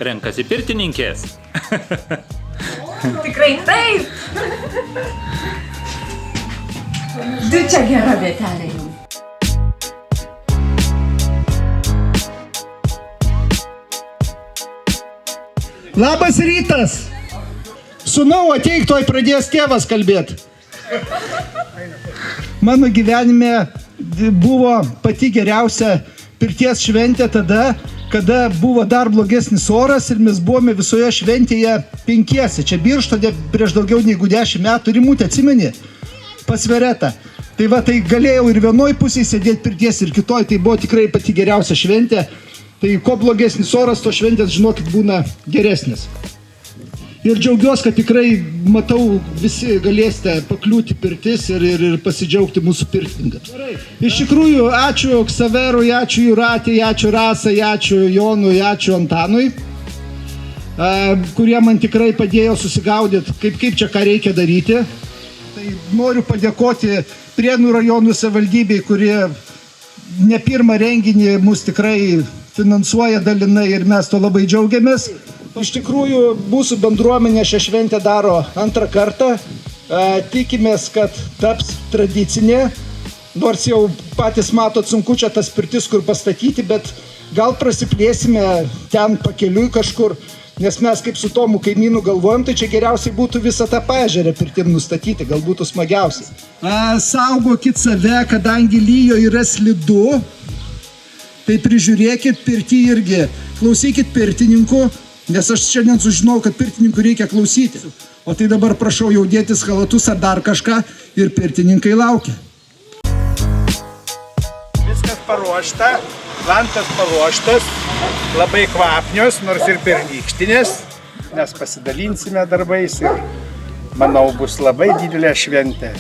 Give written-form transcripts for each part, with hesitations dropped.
Renkasi pirtininkės. Tikrai taip. Du čia gera vietelė jums. Labas rytas! Sūnau, ateik, tuoj pradės tėvas kalbėti. Mano gyvenime buvo pati geriausia pirties šventė tada, kada buvo dar blogesnis oras ir mes buvome visoje šventėje penkiese. Čia Birštone prieš daugiau negu 10 metų, Rimutė, atsimeni? Pas Veretą. Tai va, tai galėjau ir vienoj pusėje sėdėti pirties ir kitoj, tai buvo tikrai pati geriausia šventė. Tai ko blogesnis oras, to šventės, žinokit, būna geresnis. Ir džiaugiuosi, kad tikrai matau, visi galėsite pakliūti pirtis ir pasidžiaugti mūsų pirtininkams. Iš tikrųjų, ačiū Ksaverui, ačiū Jūratei, ačiū Rasai, ačiū Jonui, ačiū Antanui, kurie man tikrai padėjo susigaudyti, kaip čia ką reikia daryti. Tai noriu padėkoti Prienų rajonų savivaldybei, kurie ne pirmą renginį mus tikrai finansuoja dalinai ir mes to labai džiaugiamės. Iš tikrųjų, mūsų bendruomenė šią šventę daro antrą kartą. Tikimės, kad taps tradicinė, nors jau patys matot, sunku čia tas pirtis kur pastatyti, bet gal prasiplėsime ten pakeliui kažkur, nes mes kaip su Tomu kaimynu galvojam, tai čia geriausiai būtų visą tą paežerę pirtim nustatyti, gal būtų smagiausiai. Saugokit save, kadangi lyjo yra slidu. Tai prižiūrėkit pirtį irgi, klausykit pirtininkų, nes aš šiandien sužinau, kad pirtininkų reikia klausyti. O tai dabar prašau jau dėtis chalatus ar dar kažką ir pirtininkai laukia. Viskas paruošta, vantas paruoštas, labai kvapnios, nors ir pernykštinės. Mes pasidalinsime darbais ir manau bus labai didelė šventė.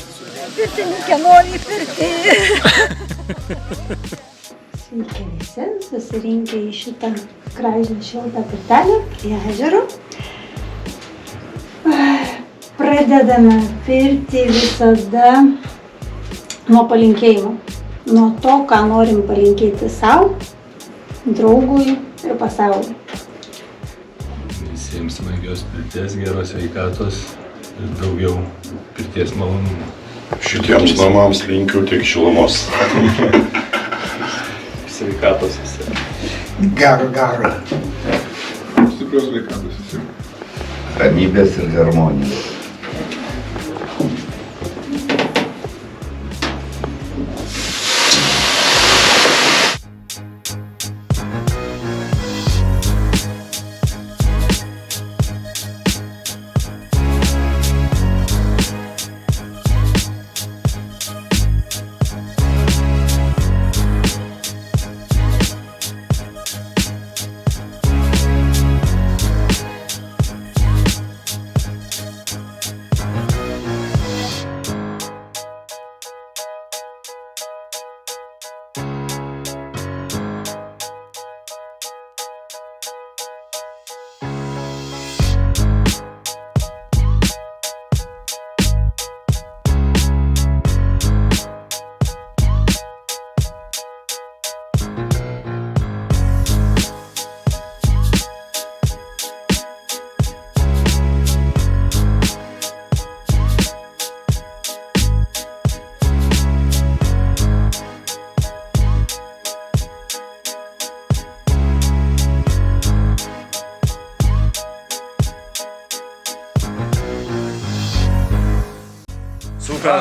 Pirtininkė nori pirtį. Sveiki visi, susirinkę į šitą gražią šiltą pirtelę prie ežero. Pradedame pirtį visada nuo palinkėjimo. Nuo to, ką norim palinkėti savo, draugui ir pasauliui. Visiems smagios pirties, geros sveikatos ir daugiau pirties malonumų. Šitiems namams linkiu tik šilumos. Sveikatos visi. Gero. Stiprios sveikatos visi. Ramybės ir harmonijos.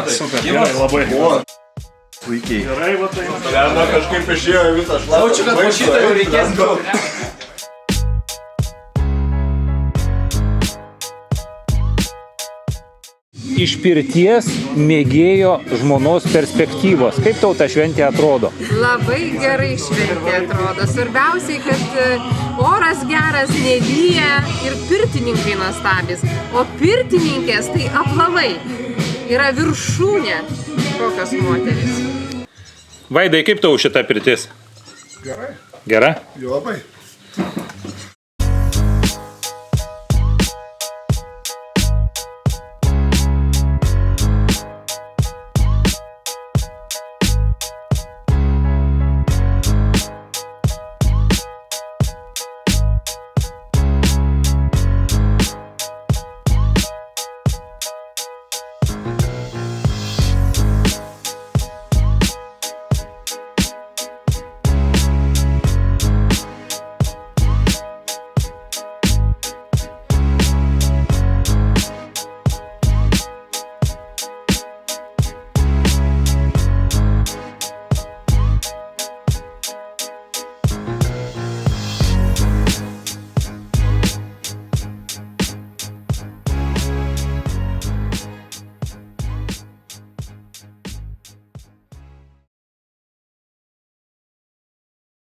Super, gerai, labai. Puikiai. Gerai, va tai. Lerna kažkaip išėjo visą šlapą. Jaučiu, kad po šitą jau reikės daug. Iš pirties mėgėjo žmonos perspektyvos. Kaip tau ta šventė atrodo? Labai gerai šventė atrodo. Svarbiausiai, kad oras geras, nelyja ir pirtininkai nuostabis. O pirtininkės tai aplamai yra viršūnė. Kokios moterys. Vaidai, kaip tau šita pirtis? Gerai. Gera? Jo labai.